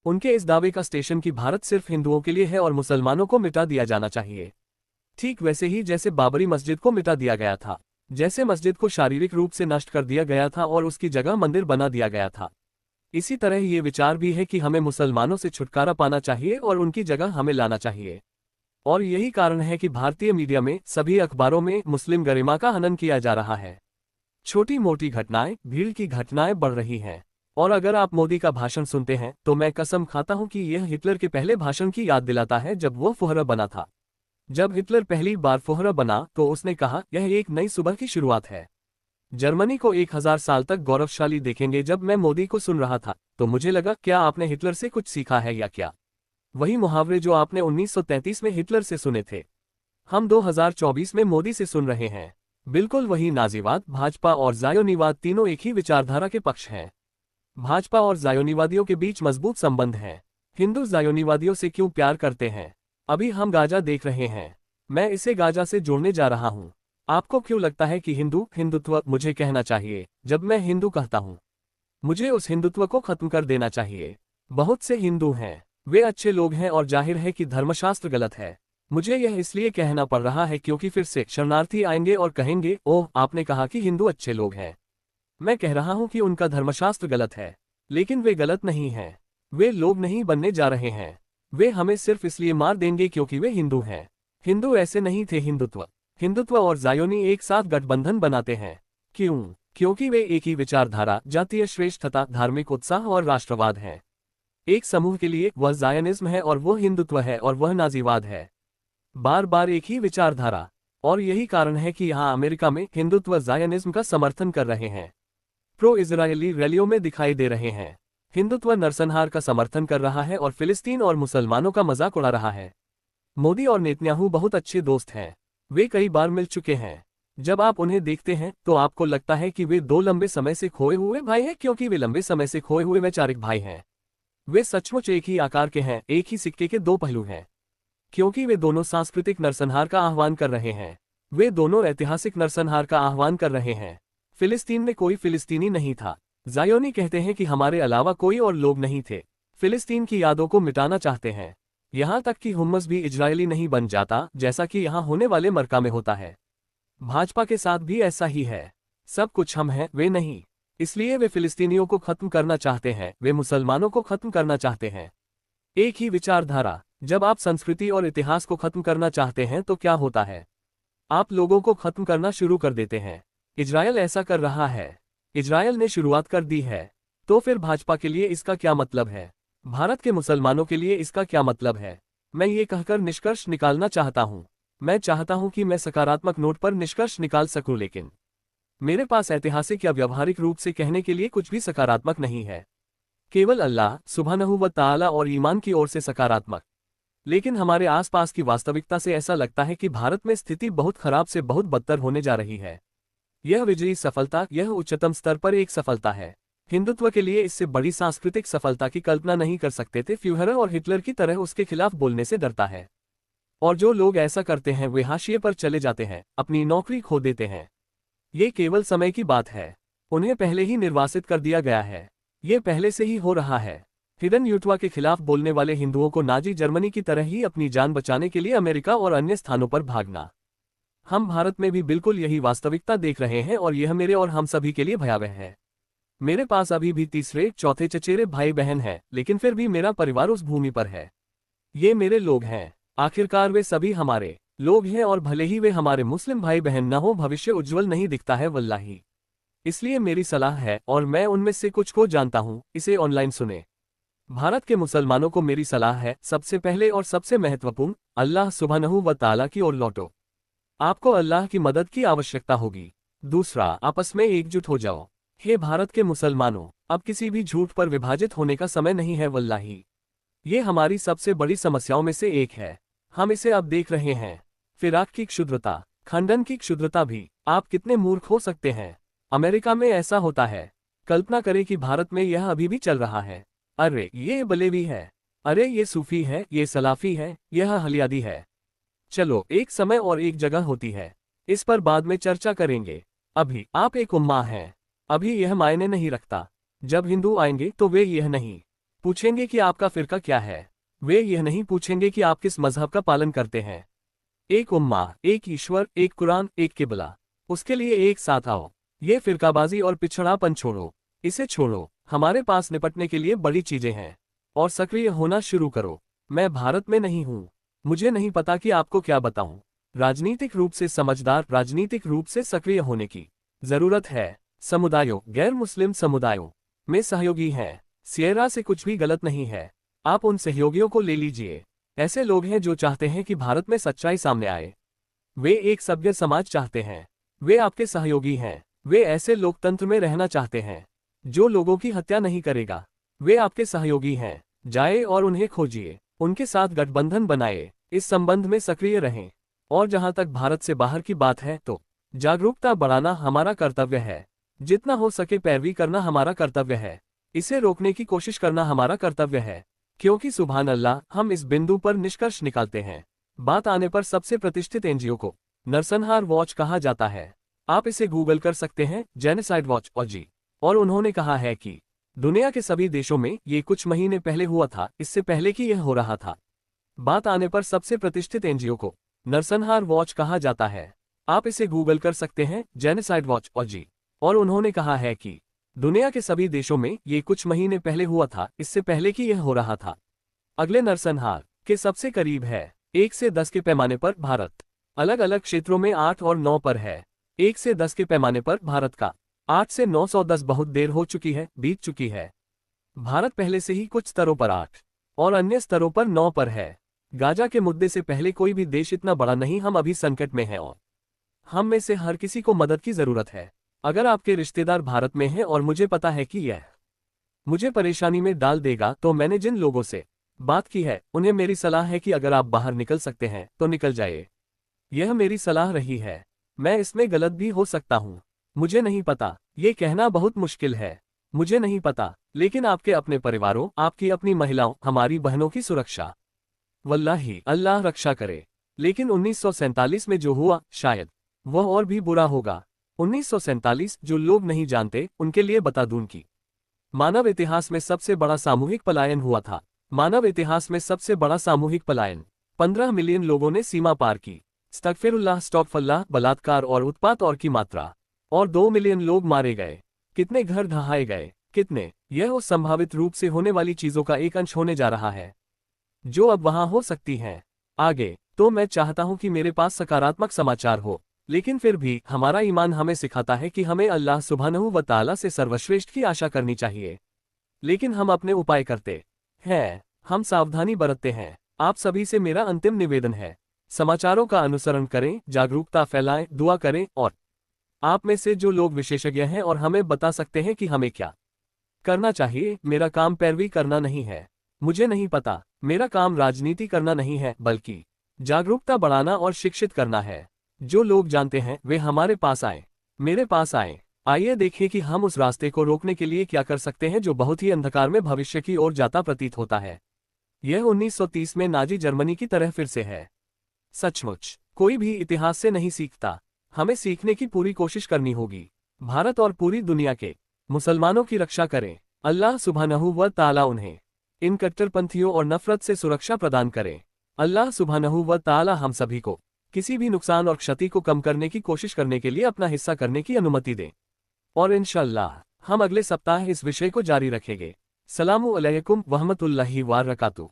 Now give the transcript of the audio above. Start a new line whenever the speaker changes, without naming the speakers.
उनके इस दावे का स्टेशन कि भारत सिर्फ हिंदुओं के लिए है और मुसलमानों को मिटा दिया जाना चाहिए। ठीक वैसे ही जैसे बाबरी मस्जिद को मिटा दिया गया था, जैसे मस्जिद को शारीरिक रूप से नष्ट कर दिया गया था और उसकी जगह मंदिर बना दिया गया था, इसी तरह ये विचार भी है कि हमें मुसलमानों से छुटकारा पाना चाहिए और उनकी जगह हमें लाना चाहिए। और यही कारण है कि भारतीय मीडिया में, सभी अखबारों में मुस्लिम गरिमा का हनन किया जा रहा है। छोटी मोटी घटनाएं, भीड़ की घटनाएं बढ़ रही हैं। और अगर आप मोदी का भाषण सुनते हैं तो मैं कसम खाता हूं कि यह हिटलर के पहले भाषण की याद दिलाता है जब वो फुहरा बना था। जब हिटलर पहली बार फुहरा बना तो उसने कहा, यह एक नई सुबह की शुरुआत है। जर्मनी को 1000 साल तक गौरवशाली देखेंगे। जब मैं मोदी को सुन रहा था तो मुझे लगा, क्या आपने हिटलर से कुछ सीखा है या क्या? वही मुहावरे जो आपने 1933 में हिटलर से सुने थे, हम 2024 में मोदी से सुन रहे हैं। बिल्कुल वही। नाजीवाद, भाजपा और जायोनीवाद तीनों एक ही विचारधारा के पक्ष हैं। भाजपा और जायोनीवादियों के बीच मजबूत संबंध हैं। हिंदू जायोनीवादियों से क्यों प्यार करते हैं? अभी हम गाजा देख रहे हैं। मैं इसे गाजा से जोड़ने जा रहा हूं। आपको क्यों लगता है कि हिंदुत्व मुझे कहना चाहिए? जब मैं हिंदू कहता हूं, मुझे उस हिंदुत्व को खत्म कर देना चाहिए। बहुत से हिंदू हैं, वे अच्छे लोग हैं और जाहिर है कि धर्मशास्त्र गलत है। मुझे यह इसलिए कहना पड़ रहा है क्योंकि फिर से शरणार्थी आएंगे और कहेंगे, ओह, आपने कहा कि हिंदू अच्छे लोग हैं। मैं कह रहा हूं कि उनका धर्मशास्त्र गलत है, लेकिन वे गलत नहीं हैं। वे लोग नहीं बनने जा रहे हैं। वे हमें सिर्फ इसलिए मार देंगे क्योंकि वे हिंदू हैं। हिंदू ऐसे नहीं थे। हिंदुत्व और जायोनी एक साथ गठबंधन बनाते हैं। क्यों? क्योंकि वे एक ही विचारधारा, जातीय श्रेष्ठता, धार्मिक उत्साह और राष्ट्रवाद हैं। एक समूह के लिए वह जायनिज्म है और वह हिंदुत्व है और वह नाजीवाद है। बार बार एक ही विचारधारा। और यही कारण है कि यहाँ अमेरिका में हिंदुत्व जायनिज्म का समर्थन कर रहे हैं। प्रो इजरायली रैलियों में दिखाई दे रहे हैं। हिंदुत्व नरसंहार का समर्थन कर रहा है और फिलिस्तीन और मुसलमानों का मजाक उड़ा रहा है। मोदी और नेतन्याहू बहुत अच्छे दोस्त हैं। वे कई बार मिल चुके हैं। जब आप उन्हें देखते हैं तो आपको लगता है कि वे दो लंबे समय से खोए हुए भाई हैं, क्योंकि वे लंबे समय से खोए हुए वैचारिक भाई हैं। वे सचमुच एक ही आकार के हैं, एक ही सिक्के के दो पहलू हैं। क्योंकि वे दोनों सांस्कृतिक नरसंहार का आह्वान कर रहे हैं। वे दोनों ऐतिहासिक नरसंहार का आह्वान कर रहे हैं। फिलिस्तीन में कोई फिलिस्तीनी नहीं था। जायोनी कहते हैं कि हमारे अलावा कोई और लोग नहीं थे। फिलिस्तीन की यादों को मिटाना चाहते हैं। यहाँ तक कि हुम्मस भी इजरायली नहीं बन जाता, जैसा कि यहाँ होने वाले मरका में होता है। भाजपा के साथ भी ऐसा ही है। सब कुछ हम हैं, वे नहीं। इसलिए वे फिलिस्तीनियों को खत्म करना चाहते हैं, वे मुसलमानों को खत्म करना चाहते हैं। एक ही विचारधारा। जब आप संस्कृति और इतिहास को खत्म करना चाहते हैं तो क्या होता है? आप लोगों को खत्म करना शुरू कर देते हैं। इजरायल ऐसा कर रहा है। इजरायल ने शुरुआत कर दी है। तो फिर भाजपा के लिए इसका क्या मतलब है? भारत के मुसलमानों के लिए इसका क्या मतलब है? मैं ये कहकर निष्कर्ष निकालना चाहता हूँ। मैं चाहता हूँ कि मैं सकारात्मक नोट पर निष्कर्ष निकाल सकूं, लेकिन मेरे पास ऐतिहासिक या व्यावहारिक रूप से कहने के लिए कुछ भी सकारात्मक नहीं है। केवल अल्लाह सुब्हानहू व तआला और ईमान की ओर से सकारात्मक। लेकिन हमारे आसपास की वास्तविकता से ऐसा लगता है कि भारत में स्थिति बहुत खराब से बहुत बदतर होने जा रही है। यह विजयी सफलता, यह उच्चतम स्तर पर एक सफलता है। हिंदुत्व के लिए इससे बड़ी सांस्कृतिक सफलता की कल्पना नहीं कर सकते थे। फ्यूहरर और हिटलर की तरह उसके खिलाफ बोलने से डरता है। और जो लोग ऐसा करते हैं वे हाशिए पर चले जाते हैं, अपनी नौकरी खो देते हैं। ये केवल समय की बात है। उन्हें पहले ही निर्वासित कर दिया गया है। ये पहले से ही हो रहा है। हिडन यूटवा के खिलाफ बोलने वाले हिंदुओं को नाजी जर्मनी की तरह ही अपनी जान बचाने के लिए अमेरिका और अन्य स्थानों पर भागना। हम भारत में भी बिल्कुल यही वास्तविकता देख रहे हैं और यह मेरे और हम सभी के लिए भयावह है। मेरे पास अभी भी तीसरे चौथे चचेरे भाई बहन हैं, लेकिन फिर भी मेरा परिवार उस भूमि पर है। ये मेरे लोग हैं। आखिरकार वे सभी हमारे लोग हैं और भले ही वे हमारे मुस्लिम भाई बहन न हो, भविष्य उज्जवल नहीं दिखता है वल्लाही। इसलिए मेरी सलाह है, और मैं उनमें से कुछ को जानता हूं, इसे ऑनलाइन सुने। भारत के मुसलमानों को मेरी सलाह है, सबसे पहले और सबसे महत्वपूर्ण, अल्लाह सुब्हानहू व तआला की ओर लौटो। आपको अल्लाह की मदद की आवश्यकता होगी। दूसरा, आपस में एकजुट हो जाओ। हे भारत के मुसलमानों, अब किसी भी झूठ पर विभाजित होने का समय नहीं है वल्लाही। ये हमारी सबसे बड़ी समस्याओं में से एक है। हम इसे अब देख रहे हैं। फिराक की क्षुद्रता, खंडन की क्षुद्रता भी। आप कितने मूर्ख हो सकते हैं? अमेरिका में ऐसा होता है। कल्पना करें कि भारत में यह अभी भी चल रहा है। अरे ये बलेवी है, अरे ये सूफी है, ये सलाफी है, यह हलियादी है। चलो, एक समय और एक जगह होती है, इस पर बाद में चर्चा करेंगे। अभी आप एक उम्मा हैं। अभी यह मायने नहीं रखता। जब हिंदू आएंगे तो वे यह नहीं पूछेंगे कि आपका फिरका क्या है। वे यह नहीं पूछेंगे कि आप किस मजहब का पालन करते हैं। एक उम्मा, एक ईश्वर, एक कुरान, एक किबला। उसके लिए एक साथ आओ। ये फिरकाबाजी और पिछड़ापन छोड़ो, इसे छोड़ो। हमारे पास निपटने के लिए बड़ी चीजें हैं। और सक्रिय होना शुरू करो। मैं भारत में नहीं हूं। मुझे नहीं पता कि आपको क्या बताऊं। राजनीतिक रूप से समझदार, राजनीतिक रूप से सक्रिय होने की जरूरत है। समुदायों, गैर मुस्लिम समुदायों में सहयोगी हैं। सिएरा से कुछ भी गलत नहीं है। आप उन सहयोगियों को ले लीजिए। ऐसे लोग हैं जो चाहते हैं कि भारत में सच्चाई सामने आए। वे एक सभ्य समाज चाहते हैं। वे आपके सहयोगी हैं। वे ऐसे लोकतंत्र में रहना चाहते हैं जो लोगों की हत्या नहीं करेगा। वे आपके सहयोगी हैं। जाए और उन्हें खोजिए, उनके साथ गठबंधन बनाए, इस संबंध में सक्रिय रहें। और जहां तक भारत से बाहर की बात है तो जागरूकता बढ़ाना हमारा कर्तव्य है। जितना हो सके पैरवी करना हमारा कर्तव्य है। इसे रोकने की कोशिश करना हमारा कर्तव्य है। क्योंकि सुभान अल्लाह, हम इस बिंदु पर निष्कर्ष निकालते हैं। बात आने पर सबसे प्रतिष्ठित एनजीओ को नरसंहार वॉच कहा जाता है। आप इसे गूगल कर सकते हैं, जेनोसाइड वॉच OG। और उन्होंने कहा है कि दुनिया के सभी देशों में ये कुछ महीने पहले हुआ था, इससे पहले कि यह हो रहा था। बात आने पर सबसे प्रतिष्ठित एनजीओ को नरसंहार वॉच कहा जाता है। आप इसे गूगल कर सकते हैं, जेनोसाइड वॉच OG। और उन्होंने कहा है कि दुनिया के सभी देशों में ये कुछ महीने पहले हुआ था, इससे पहले कि यह हो रहा था। अगले नरसंहार के सबसे करीब है। 1 से 10 के पैमाने पर भारत अलग अलग क्षेत्रों में 8 और 9 पर है। 1 से 10 के पैमाने पर भारत का 8 से 910 बहुत देर हो चुकी है, बीत चुकी है। भारत पहले से ही कुछ स्तरों पर 8 और अन्य स्तरों पर 9 पर है। गाजा के मुद्दे से पहले कोई भी देश इतना बड़ा नहीं। हम अभी संकट में हैं और हम में से हर किसी को मदद की जरूरत है। अगर आपके रिश्तेदार भारत में हैं और मुझे पता है कि यह मुझे परेशानी में डाल देगा, तो मैंने जिन लोगों से बात की है उन्हें मेरी सलाह है कि अगर आप बाहर निकल सकते हैं तो निकल जाइए। यह मेरी सलाह रही है। मैं इसमें गलत भी हो सकता हूं। मुझे नहीं पता, ये कहना बहुत मुश्किल है। मुझे नहीं पता, लेकिन आपके अपने परिवारों, आपकी अपनी महिलाओं, हमारी बहनों की सुरक्षा, वल्लाही अल्लाह रक्षा करे। लेकिन 1947 में जो हुआ, शायद वह और भी बुरा होगा। 1947 जो लोग नहीं जानते उनके लिए बता दूं कि मानव इतिहास में सबसे बड़ा सामूहिक पलायन हुआ था। मानव इतिहास में सबसे बड़ा सामूहिक पलायन। 15 मिलियन लोगों ने सीमा पार की। अस्तगफिरुल्लाह, बलात्कार और उत्पात और की मात्रा। और 2 मिलियन लोग मारे गए। कितने घर ढहाए गए, कितने। यह उस संभावित रूप से होने वाली चीजों का एक अंश होने जा रहा है जो अब वहां हो सकती हैं। आगे तो मैं चाहता हूं कि मेरे पास सकारात्मक समाचार हो, लेकिन फिर भी हमारा ईमान हमें सिखाता है कि हमें अल्लाह सुब्हानहू व तआला से सर्वश्रेष्ठ की आशा करनी चाहिए। लेकिन हम अपने उपाय करते हैं, हम सावधानी बरतते हैं। आप सभी से मेरा अंतिम निवेदन है, समाचारों का अनुसरण करें, जागरूकता फैलाएं, दुआ करें। और आप में से जो लोग विशेषज्ञ हैं और हमें बता सकते हैं कि हमें क्या करना चाहिए, मेरा काम पैरवी करना नहीं है। मुझे नहीं पता, मेरा काम राजनीति करना नहीं है, बल्कि जागरूकता बढ़ाना और शिक्षित करना है। जो लोग जानते हैं वे हमारे पास आए, मेरे पास आए। आइए देखें कि हम उस रास्ते को रोकने के लिए क्या कर सकते हैं जो बहुत ही अंधकार में भविष्य की ओर जाता प्रतीत होता है। यह 1930 में नाजी जर्मनी की तरह फिर से है। सचमुच कोई भी इतिहास से नहीं सीखता। हमें सीखने की पूरी कोशिश करनी होगी। भारत और पूरी दुनिया के मुसलमानों की रक्षा करें। अल्लाह सुब्हानहू व तआला उन्हें इन कट्टरपंथियों और नफरत से सुरक्षा प्रदान करें। अल्लाह सुब्हानहू व तआला हम सभी को किसी भी नुकसान और क्षति को कम करने की कोशिश करने के लिए अपना हिस्सा करने की अनुमति दें। और इंशाअल्लाह हम अगले सप्ताह इस विषय को जारी रखेंगे। सलामु अलैकुम वरहमतुल्लाहि व बरकातुहू।